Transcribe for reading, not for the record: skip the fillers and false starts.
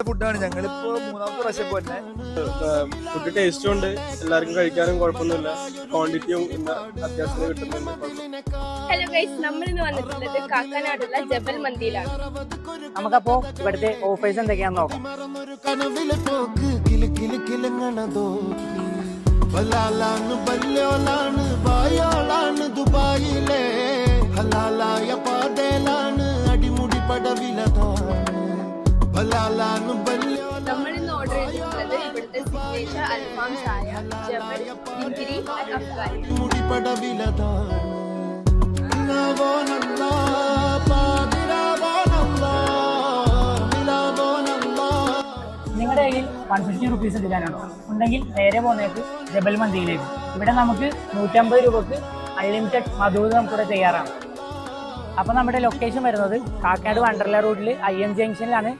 ഫുഡാണ്. ഞങ്ങളിപ്പോ മൂന്നാമത്തെ പ്രാവശ്യം പോന്നെ. ഫുഡ് ടേസ്റ്റും ഉണ്ട്, എല്ലാവർക്കും കഴിക്കാനും കുഴപ്പമൊന്നുമില്ല, ക്വാണ്ടിറ്റിയും അത്യാവശ്യം കിട്ടുന്നുണ്ട്. ഹലോ ഗൈസ്, നമ്മൾ ഇന്ന് വന്നിട്ടുള്ളത് കാക്കനാടുള്ള ജബൽ മന്തിയിലാണ്. നമുക്കപ്പോ ഇവിടുത്തെ ഓഫേഴ്സ് എന്തൊക്കെയാന്ന് നോക്കാം. ദുബായിലെ ഹലാലായ പാതയിലാണ് അടിമുടി പടവിലതാണ്. നമ്മളിന്ന് ഓർഡർ ചെയ്തിട്ടുള്ളത് ഇവിടുത്തെ സിഗ്നേച്ചർ അൽഫാം ചായ, ജബൽ, ഡിഗ്രി, അഫ്ഗാനി. മുടി പടവിലതാണ്. നിങ്ങളുടെ കയ്യിൽ 150 റുപ്പീസ് എടുക്കാനാണോ ഉണ്ടെങ്കിൽ നേരെ പോകുന്നേക്ക് ജബൽ മന്തിയിലേക്ക്. ഇവിടെ നമുക്ക് 150 രൂപക്ക് അൺലിമിറ്റഡ് മധുരം കൂടെ തയ്യാറാണ്. അപ്പോൾ നമ്മുടെ ലൊക്കേഷൻ വരുന്നത് കാക്കനാട് വണ്ടർല റോഡിൽ IM ജംഗ്ഷനിലാണ്